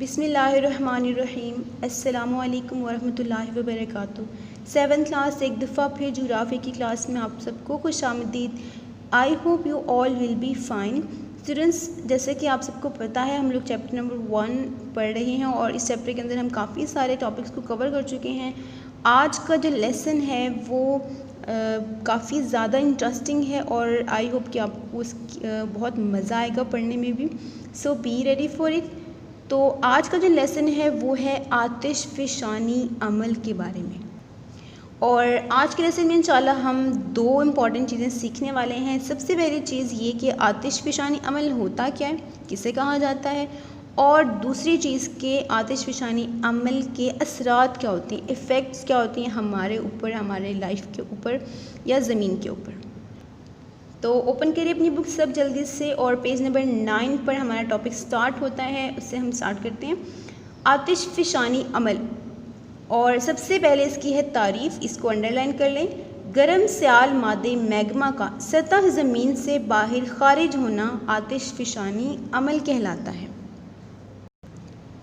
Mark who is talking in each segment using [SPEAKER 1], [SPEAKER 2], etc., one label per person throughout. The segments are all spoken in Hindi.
[SPEAKER 1] बिस्मिल्लाहिर्रहमानिर्रहीम। अस्सलामु अलैकुम वरहमतुल्लाहि वबरकातुहू। 7th क्लास एक दफ़ा फिर जोग्राफ़ी की क्लास में आप सबको खुशामदीद। I hope you all will be fine. Students, जैसे कि आप सबको पता है हम लोग चैप्टर नंबर 1 पढ़ रहे हैं और इस चैप्टर के अंदर हम काफ़ी सारे टॉपिक्स को कवर कर चुके हैं। आज का जो लेसन है वो काफ़ी ज़्यादा इंटरेस्टिंग है और आई होप कि आपको बहुत मज़ा आएगा पढ़ने में भी। सो बी रेडी फॉर इट। तो आज का जो लेसन है वो है आतिशफ़िशानी अमल के बारे में। और आज के लेसन में इंशाल्लाह हम 2 इम्पॉर्टेंट चीज़ें सीखने वाले हैं। सबसे पहली चीज़ ये कि आतिशफ़िशानी अमल होता क्या है, किसे कहा जाता है, और दूसरी चीज़ के आतिशफ़िशानी अमल के असरात क्या होती हैं, इफ़ेक्ट्स क्या होती हैं हमारे ऊपर, हमारे लाइफ के ऊपर या ज़मीन के ऊपर। तो ओपन करिए अपनी बुक सब जल्दी से और पेज नंबर 9 पर हमारा टॉपिक स्टार्ट होता है। उससे हम स्टार्ट करते हैं आतिशफ़िशानी अमल। और सबसे पहले इसकी है तारीफ़, इसको अंडरलाइन कर लें। गर्म स्याल मादे मैग्मा का सतह ज़मीन से बाहर खारिज होना आतिशफ़िशानी अमल कहलाता है।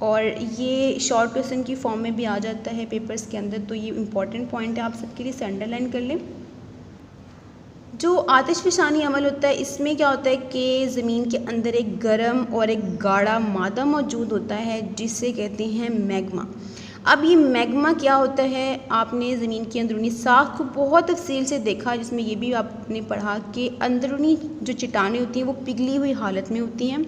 [SPEAKER 1] और ये शॉर्ट क्वेश्चन की फॉर्म में भी आ जाता है पेपर्स के अंदर, तो ये इम्पॉर्टेंट पॉइंट है आप सबके लिए, इसे अंडरलाइन कर लें। जो आतिशफ़िशानी अमल होता है इसमें क्या होता है कि ज़मीन के अंदर एक गर्म और एक गाढ़ा मादा मौजूद होता है जिसे कहते हैं मैग्मा। अब ये मैग्मा क्या होता है, आपने ज़मीन की अंदरूनी साख को बहुत तफसील से देखा, जिसमें ये भी आपने पढ़ा कि अंदरूनी जो चट्टानें होती हैं वो पिघली हुई हालत में होती हैं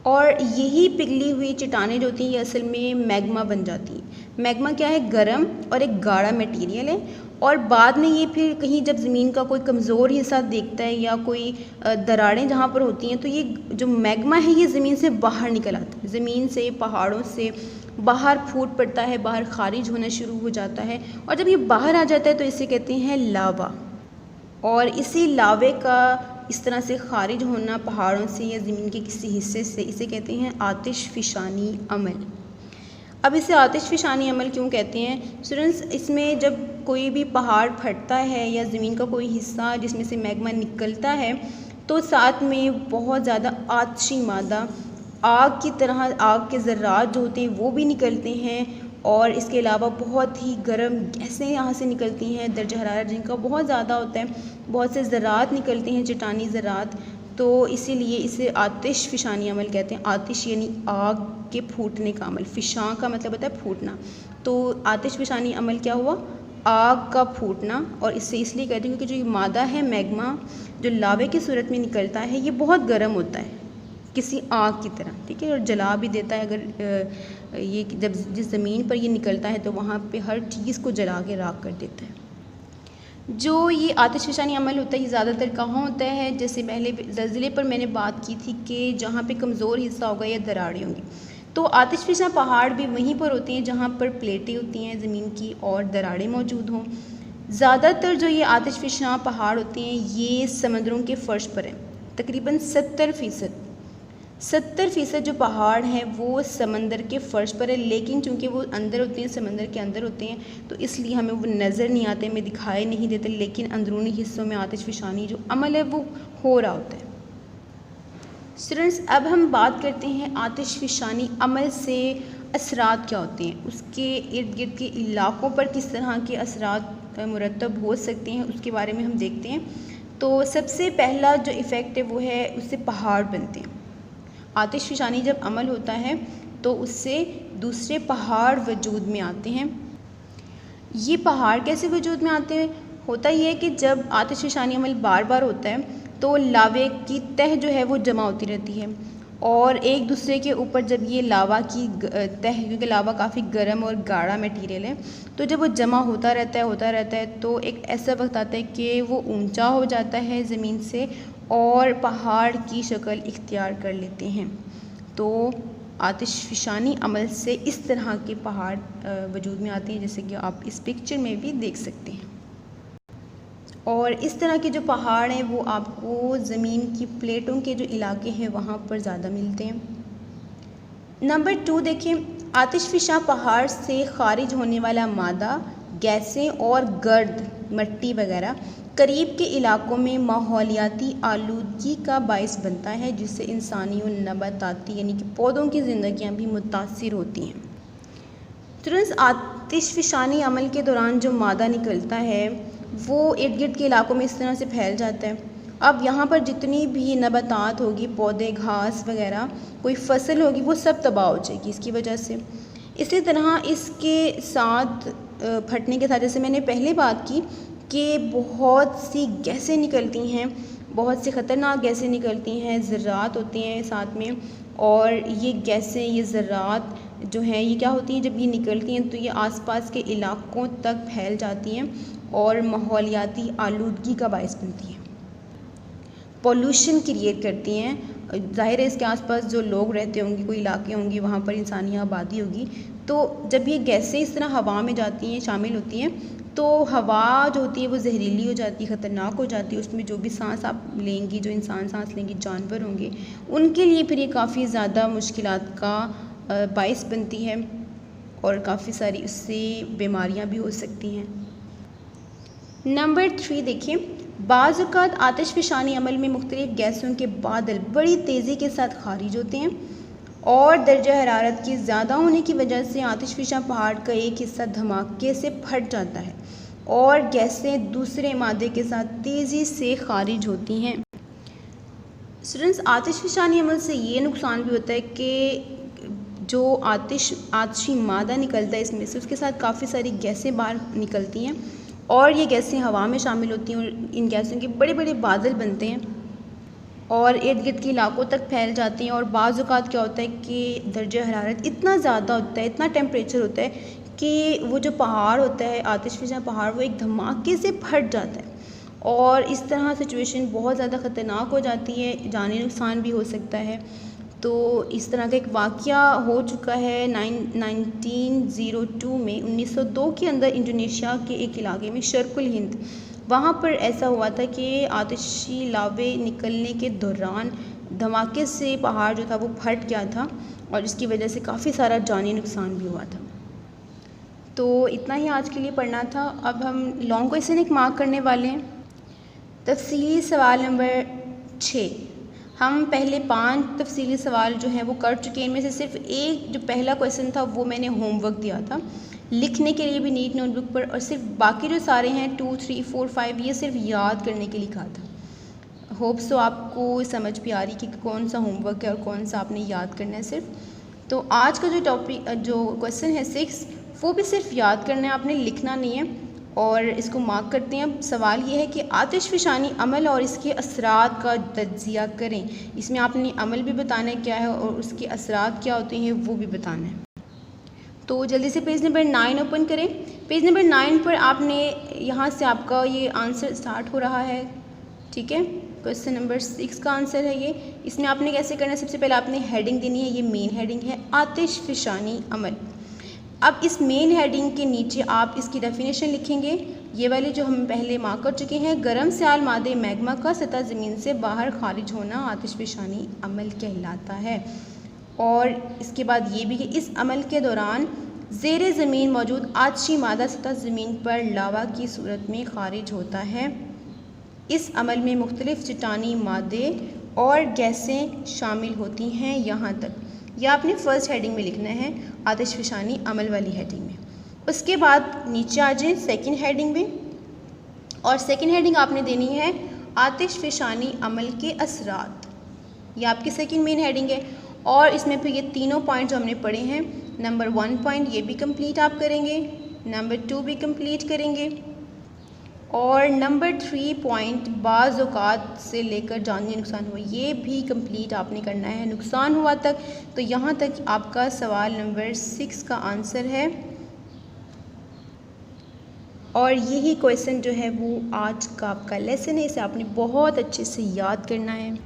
[SPEAKER 1] और यही पिघली हुई चट्टानें जो होती हैं ये असल में मैग्मा बन जाती हैं। मैग्मा क्या है, गर्म और एक गाढ़ा मटेरियल है और बाद में ये फिर कहीं जब ज़मीन का कोई कमज़ोर हिस्सा देखता है या कोई दरारें जहाँ पर होती हैं तो ये जो मैग्मा है ये ज़मीन से बाहर निकल आता है, ज़मीन से, पहाड़ों से बाहर फूट पड़ता है, बाहर खारिज होना शुरू हो जाता है। और जब ये बाहर आ जाता है तो इसे कहते हैं लावा। और इसी लावे का इस तरह से खारिज होना पहाड़ों से या ज़मीन के किसी हिस्से से, इसे कहते हैं आतिशफ़िशानी अमल। अब इसे आतिशफ़िशानी अमल क्यों कहते हैं स्टूडेंट्स, इसमें जब कोई भी पहाड़ फटता है या ज़मीन का कोई हिस्सा जिसमें से मैग्मा निकलता है तो साथ में बहुत ज़्यादा आतिशी मादा, आग की तरह आग के ज़र्रात जो होते हैं वो भी निकलते हैं और इसके अलावा बहुत ही गर्म गैसें यहाँ से निकलती हैं, दर्जा हरारत जिनका बहुत ज़्यादा होता है, बहुत से ज़रात निकलते हैं, चट्टानी ज़रात। तो इसीलिए इसे आतिशफ़िशानी अमल कहते हैं। आतिश यानी आग के फूटने का अमल, फ़िशां का मतलब होता है फूटना। तो आतिशफ़िशानी अमल क्या हुआ, आग का फूटना। और इससे इसलिए कहते हैं क्योंकि जो ये मादा है मैग्मा जो लावे की सूरत में निकलता है ये बहुत गर्म होता है किसी आग की तरह, ठीक है, और जला भी देता है। अगर ये जब जिस ज़मीन पर ये निकलता है तो वहाँ पे हर चीज़ को जला के राख कर देता है। जो ये आतिशफ़िशानी अमल होता है ये ज़्यादातर कहाँ होता है, जैसे पहले ज़लज़ले पर मैंने बात की थी कि जहाँ पे कमज़ोर हिस्सा होगा या दरारें होंगी, तो आतिशफ़िशा पहाड़ भी वहीं पर होते हैं जहाँ पर प्लेटें होती हैं ज़मीन की और दरारें मौजूद हों। ज़्यादातर जो ये आतिशफ़िशा पहाड़ होते हैं ये समंदरों के फ़र्श पर हैं। तकरीबन 70% जो पहाड़ हैं वो समंदर के फ़र्श पर है, लेकिन चूँकि वो अंदर होते हैं, समंदर के अंदर होते हैं, तो इसलिए हमें वो नज़र नहीं आते, हमें दिखाई नहीं देते, लेकिन अंदरूनी हिस्सों में आतिशफ़िशानी जो अमल है वो हो रहा होता है। स्टूडेंट्स, अब हम बात करते हैं आतिशफ़िशानी अमल से असरात क्या होते हैं, उसके इर्द गिर्द के इलाक़ों पर किस तरह के असरात मुरतब हो सकते हैं उसके बारे में हम देखते हैं। तो सबसे पहला जो इफ़ेक्ट है वो है उससे पहाड़ बनते हैं। आतिशफ़िशानी जब अमल होता है तो उससे दूसरे पहाड़ वजूद में आते हैं। ये पहाड़ कैसे वजूद में आते हैं, होता ये है कि जब आतिशफ़िशानी अमल बार बार होता है तो लावे की तह जो है वो जमा होती रहती है और एक दूसरे के ऊपर जब ये लावा की तह, क्योंकि लावा काफ़ी गर्म और गाढ़ा मटेरियल है, तो जब वो जमा होता रहता है तो एक ऐसा वक्त आता है कि वो ऊंचा हो जाता है ज़मीन से और पहाड़ की शक्ल इख्तियार कर लेते हैं। तो आतिशफ़िशानी अमल से इस तरह के पहाड़ वजूद में आते हैं, जैसे कि आप इस पिक्चर में भी देख सकते हैं। और इस तरह के जो पहाड़ हैं वो आपको ज़मीन की प्लेटों के जो इलाके हैं वहाँ पर ज़्यादा मिलते हैं। नंबर 2 देखें, आतिशफ़िशा पहाड़ से खारिज होने वाला मादा, गैसें और गर्द, मिट्टी वगैरह करीब के इलाकों में माहौलियाती आलूदगी का बायस बनता है, जिससे इंसानी और नबाताती यानी कि पौधों की ज़िंदगियाँ भी मुतासिर होती हैं। स्टूडेंट्स, आतिशफ़शानी अमल के दौरान जो मादा निकलता है वो इर्द गिर्द के इलाकों में इस तरह से फैल जाता है। अब यहाँ पर जितनी भी नबातात होगी, पौधे, घास वगैरह, कोई फसल होगी, वो सब तबाह हो जाएगी इसकी वजह से। इसी तरह इसके साथ फटने के साथ, जैसे मैंने पहले बात की कि बहुत सी गैसें निकलती हैं, बहुत सी ख़तरनाक गैसें निकलती हैं, ज़र्रात होती हैं साथ में, और ये गैसें, ये ज़र्रात जो हैं, ये क्या होती हैं, जब ये निकलती हैं तो ये आसपास के इलाकों तक फैल जाती हैं और माहौलियाती आलूदगी का बायस बनती हैं, पॉल्यूशन क्रिएट करती हैं। ज़ाहिर है इसके आसपास जो लोग रहते होंगे, कोई इलाके होंगे, वहाँ पर इंसानी आबादी होगी, तो जब ये गैसें इस तरह हवा में जाती हैं, शामिल होती हैं, तो हवा जो होती है वो जहरीली हो जाती है, ख़तरनाक हो जाती है। उसमें जो भी सांस आप लेंगी, जो इंसान सांस लेंगे, जानवर होंगे, उनके लिए फिर ये काफ़ी ज़्यादा मुश्किलात का बायस बनती है और काफ़ी सारी उससे बीमारियां भी हो सकती हैं। नंबर 3 देखिए, बाज़ औक़ात आतिशफ़शानी अमल में मुख्तलिफ़ गैसों के बादल बड़ी तेज़ी के साथ खारिज होते हैं और दर्जा हरारत की ज़्यादा होने की वजह से आतिशफ़शा पहाड़ का एक हिस्सा धमाके से फट जाता है और गैसें दूसरे मादे के साथ तेज़ी से खारिज होती हैं। स्टूडेंट्स, आतिशफ़शानी अमल से ये नुकसान भी होता है कि जो आतिशी मादा निकलता है इसमें से, उसके साथ काफ़ी सारी गैसें बाहर निकलती हैं और ये गैसें हवा में शामिल होती हैं और इन गैसों के बड़े बड़े बादल बनते हैं और इर्द गिर्द के इलाकों तक फैल जाती हैं। और बाज़ औक़ात क्या होता है कि दर्जा हरारत इतना ज़्यादा होता है, इतना टेम्परेचर होता है कि वो जो पहाड़ होता है, आतिशफ़शा पहाड़, वो एक धमाके से फट जाता है और इस तरह सिचुएशन बहुत ज़्यादा ख़तरनाक हो जाती है, जानी नुकसान भी हो सकता है। तो इस तरह का एक वाक़या हो चुका है 1902 में, 1902 के अंदर इंडोनेशिया के एक इलाके में, शर्क़ुल हिंद, वहाँ पर ऐसा हुआ था कि आतिशी लावे निकलने के दौरान धमाके से पहाड़ जो था वो फट गया था और इसकी वजह से काफ़ी सारा जानी नुकसान भी हुआ था। तो इतना ही आज के लिए पढ़ना था। अब हम लॉन्ग क्वेश्चन एक मार्क करने वाले हैं। तफसीली सवाल नंबर 6, हम पहले 5 तफसीली सवाल जो हैं वो कर चुके हैं। इनमें से सिर्फ एक जो पहला क्वेश्चन था वो मैंने होमवर्क दिया था लिखने के लिए भी नीट नोटबुक पर, और सिर्फ बाकी जो सारे हैं 2, 3, 4, 5 ये सिर्फ याद करने के लिए कहा था। होप सो आपको समझ भी आ रही कि कौन सा होमवर्क है और कौन सा आपने याद करना है सिर्फ। तो आज का जो टॉपिक, जो क्वेश्चन है 6, वो भी सिर्फ याद करना है, आपने लिखना नहीं है और इसको मार्क करते हैं। अब सवाल ये है कि आतिशफ़शानी अमल और इसके असरात का तज्ज़िया करें। इसमें आपने अमल भी बताना है क्या है और उसके असरात क्या होते हैं वो भी बताना है। तो जल्दी से पेज नंबर 9 ओपन करें। पेज नंबर 9 पर आपने यहाँ से आपका ये आंसर स्टार्ट हो रहा है, ठीक है। क्वेश्चन नंबर 6 का आंसर है ये। इसमें आपने कैसे करना है, सबसे पहले आपने हेडिंग देनी है, ये मेन हेडिंग है आतिशफ़शानी अमल। अब इस मेन हेडिंग के नीचे आप इसकी डेफिनेशन लिखेंगे, ये वाली जो हम पहले मार्क कर चुके हैं। गर्म स्याल मादे मैग्मा का सतह ज़मीन से बाहर खारिज होना आतिशफ़शानी अमल कहलाता है। और इसके बाद ये भी कि इस अमल के दौरान ज़ेरे ज़मीन मौजूद आतिशी मादा सतह ज़मीन पर लावा की सूरत में खारिज होता है। इस अमल में मुख्तलिफ़ चट्टानी मादे और गैसें शामिल होती हैं। यहाँ तक यह आपने फ़र्स्ट हेडिंग में लिखना है, आतिशफ़शानी अमल वाली हेडिंग में। उसके बाद नीचे आ जाए सेकंड हेडिंग में, और सेकंड हेडिंग आपने देनी है आतिशफ़शानी अमल के असरात। ये आपकी सेकंड मेन हेडिंग है और इसमें फिर ये तीनों पॉइंट जो हमने पढ़े हैं, नंबर 1 पॉइंट ये भी कंप्लीट आप करेंगे, नंबर 2 भी कंप्लीट करेंगे और नंबर 3 पॉइंट बाज़ औक़ात से लेकर जानी नुकसान हुआ, ये भी कंप्लीट आपने करना है नुकसान हुआ तक। तो यहाँ तक आपका सवाल नंबर 6 का आंसर है और यही क्वेश्चन जो है वो आज का आपका लेसन है। इसे आपने बहुत अच्छे से याद करना है।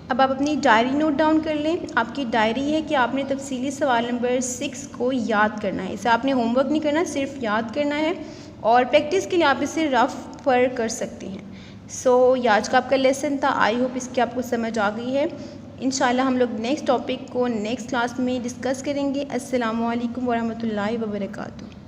[SPEAKER 1] अब आप अपनी डायरी नोट डाउन कर लें। आपकी डायरी है कि आपने तफसीली सवाल नंबर 6 को याद करना है। इसे आपने होमवर्क नहीं करना, सिर्फ याद करना है और प्रैक्टिस के लिए आप इसे रफ़ पर कर सकते हैं। ये आज का आपका लेसन था। आई होप इसकी आपको समझ आ गई है। इंशाल्लाह हम लोग नेक्स्ट टॉपिक को नेक्स्ट क्लास में डिस्कस करेंगे। अस्सलामु अलैकुम वरहमतुल्लाहि वबरकातुहू।